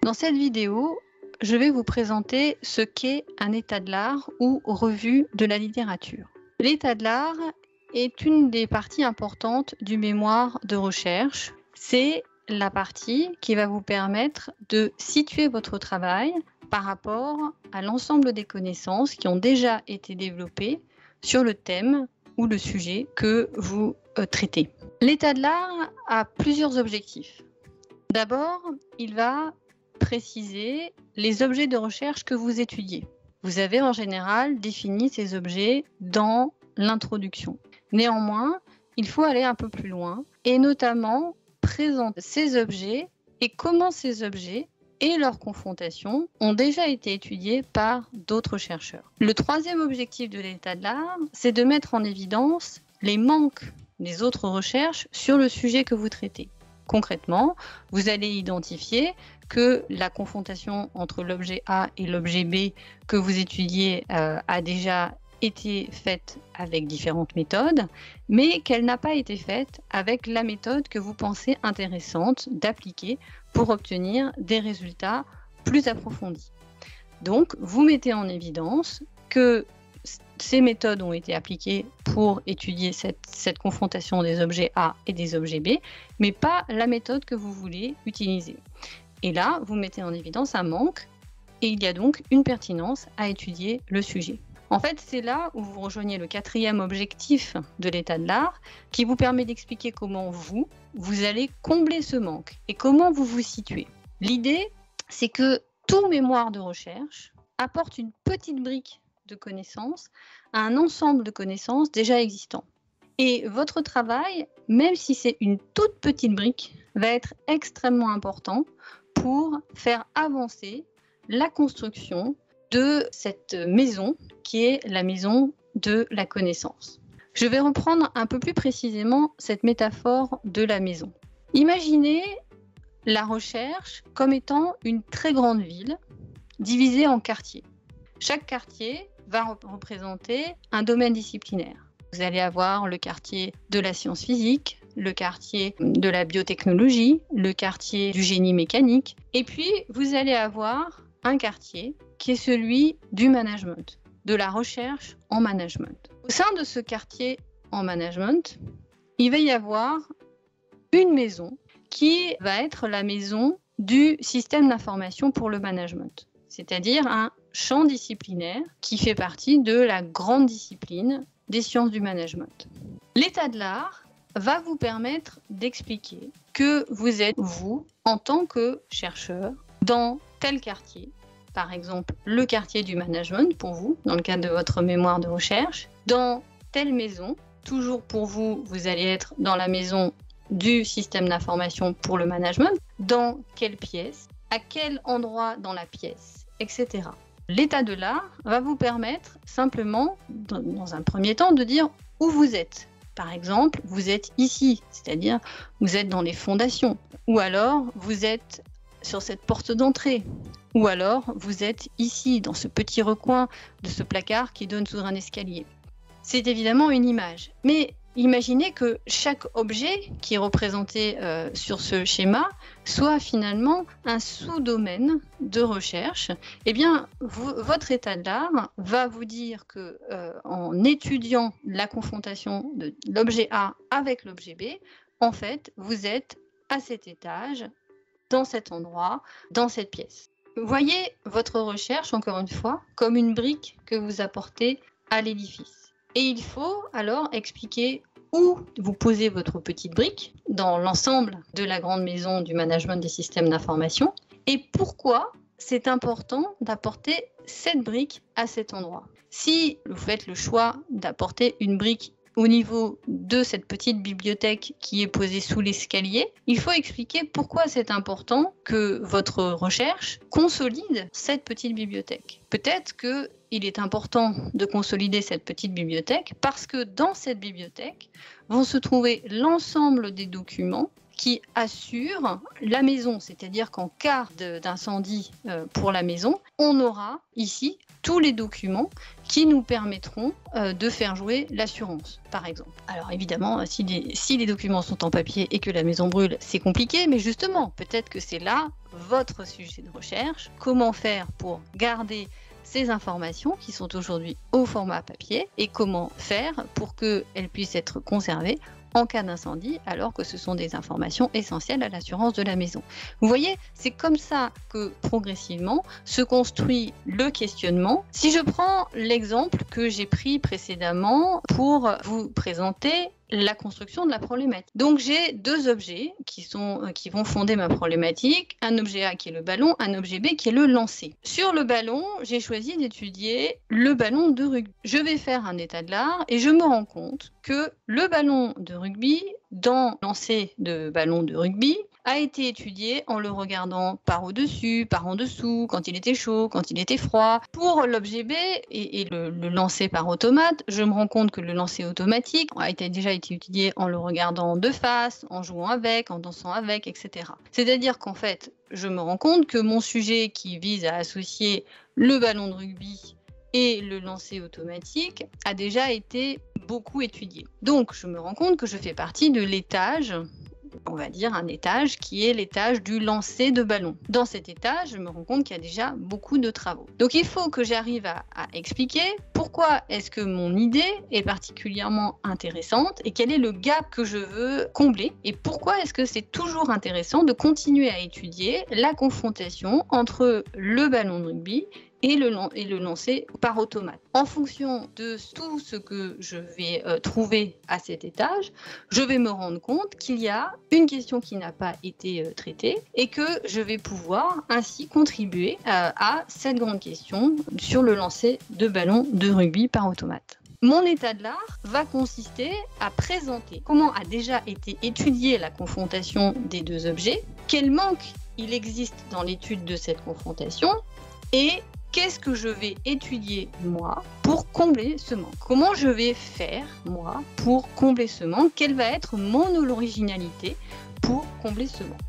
Dans cette vidéo, je vais vous présenter ce qu'est un état de l'art ou revue de la littérature. L'état de l'art est une des parties importantes du mémoire de recherche. C'est la partie qui va vous permettre de situer votre travail par rapport à l'ensemble des connaissances qui ont déjà été développées sur le thème ou le sujet que vous traitez. L'état de l'art a plusieurs objectifs. D'abord, il va préciser les objets de recherche que vous étudiez. Vous avez en général défini ces objets dans l'introduction. Néanmoins, il faut aller un peu plus loin et notamment présenter ces objets et comment ces objets et leurs confrontations ont déjà été étudiés par d'autres chercheurs. Le troisième objectif de l'état de l'art, c'est de mettre en évidence les manques des autres recherches sur le sujet que vous traitez. Concrètement, vous allez identifier que la confrontation entre l'objet A et l'objet B que vous étudiez a déjà été faite avec différentes méthodes, mais qu'elle n'a pas été faite avec la méthode que vous pensez intéressante d'appliquer pour obtenir des résultats plus approfondis. Donc, vous mettez en évidence que ces méthodes ont été appliquées pour étudier cette confrontation des objets A et des objets B, mais pas la méthode que vous voulez utiliser. Et là, vous mettez en évidence un manque, et il y a donc une pertinence à étudier le sujet. En fait, c'est là où vous rejoignez le quatrième objectif de l'état de l'art, qui vous permet d'expliquer comment vous allez combler ce manque, et comment vous vous situez. L'idée, c'est que tout mémoire de recherche apporte une petite brique de connaissances à un ensemble de connaissances déjà existants. Et votre travail, même si c'est une toute petite brique, va être extrêmement important pour faire avancer la construction de cette maison qui est la maison de la connaissance. Je vais reprendre un peu plus précisément cette métaphore de la maison. Imaginez la recherche comme étant une très grande ville divisée en quartiers. Chaque quartier va représenter un domaine disciplinaire. Vous allez avoir le quartier de la science physique, le quartier de la biotechnologie, le quartier du génie mécanique, et puis vous allez avoir un quartier qui est celui du management, de la recherche en management. Au sein de ce quartier en management, il va y avoir une maison qui va être la maison du système d'information pour le management, c'est-à-dire un champ disciplinaire qui fait partie de la grande discipline des sciences du management. L'état de l'art va vous permettre d'expliquer que vous êtes, vous, en tant que chercheur, dans tel quartier, par exemple le quartier du management pour vous, dans le cadre de votre mémoire de recherche, dans telle maison, toujours pour vous, vous allez être dans la maison du système d'information pour le management, dans quelle pièce, à quel endroit dans la pièce, etc. L'état de l'art va vous permettre simplement, dans un premier temps, de dire où vous êtes. Par exemple, vous êtes ici, c'est-à-dire vous êtes dans les fondations, ou alors vous êtes sur cette porte d'entrée, ou alors vous êtes ici, dans ce petit recoin de ce placard qui donne sur un escalier. C'est évidemment une image, mais imaginez que chaque objet qui est représenté sur ce schéma soit finalement un sous-domaine de recherche. Eh bien, votre état de l'art va vous dire que en étudiant la confrontation de l'objet A avec l'objet B, en fait, vous êtes à cet étage, dans cet endroit, dans cette pièce. Voyez votre recherche, encore une fois, comme une brique que vous apportez à l'édifice. Et il faut alors expliquer où vous posez votre petite brique dans l'ensemble de la grande maison du management des systèmes d'information et pourquoi c'est important d'apporter cette brique à cet endroit. Si vous faites le choix d'apporter une brique au niveau de cette petite bibliothèque qui est posée sous l'escalier, il faut expliquer pourquoi c'est important que votre recherche consolide cette petite bibliothèque. Peut-être qu'il est important de consolider cette petite bibliothèque parce que dans cette bibliothèque vont se trouver l'ensemble des documents qui assure la maison, c'est-à-dire qu'en cas d'incendie pour la maison, on aura ici tous les documents qui nous permettront de faire jouer l'assurance, par exemple. Alors évidemment, si les documents sont en papier et que la maison brûle, c'est compliqué, mais justement, peut-être que c'est là votre sujet de recherche. Comment faire pour garder ces informations qui sont aujourd'hui au format papier et comment faire pour qu'elles puissent être conservées en cas d'incendie, alors que ce sont des informations essentielles à l'assurance de la maison. Vous voyez, c'est comme ça que progressivement se construit le questionnement. Si je prends l'exemple que j'ai pris précédemment pour vous présenter la construction de la problématique. Donc j'ai deux objets qui vont fonder ma problématique, un objet A qui est le ballon, un objet B qui est le lancer. Sur le ballon, j'ai choisi d'étudier le ballon de rugby. Je vais faire un état de l'art et je me rends compte que le ballon de rugby, dans le lancer de ballon de rugby, a été étudié en le regardant par au-dessus, par en dessous, quand il était chaud, quand il était froid. Pour l'objet B et le lancer par automate, je me rends compte que le lancer automatique a déjà été étudié en le regardant de face, en jouant avec, en dansant avec, etc. C'est-à-dire qu'en fait, je me rends compte que mon sujet qui vise à associer le ballon de rugby et le lancer automatique a déjà été beaucoup étudié. Donc, je me rends compte que je fais partie de l'étage, on va dire un étage qui est l'étage du lancer de ballon. Dans cet étage, je me rends compte qu'il y a déjà beaucoup de travaux. Donc il faut que j'arrive à expliquer pourquoi est-ce que mon idée est particulièrement intéressante et quel est le gap que je veux combler et pourquoi est-ce que c'est toujours intéressant de continuer à étudier la confrontation entre le ballon de rugby et le lancer par automate. En fonction de tout ce que je vais trouver à cet étage, je vais me rendre compte qu'il y a une question qui n'a pas été traitée et que je vais pouvoir ainsi contribuer à cette grande question sur le lancer de ballon de rugby par automate. Mon état de l'art va consister à présenter comment a déjà été étudiée la confrontation des deux objets, quel manque il existe dans l'étude de cette confrontation et qu'est-ce que je vais étudier, moi, pour combler ce manque? Comment je vais faire, moi, pour combler ce manque? Quelle va être mon originalité pour combler ce manque?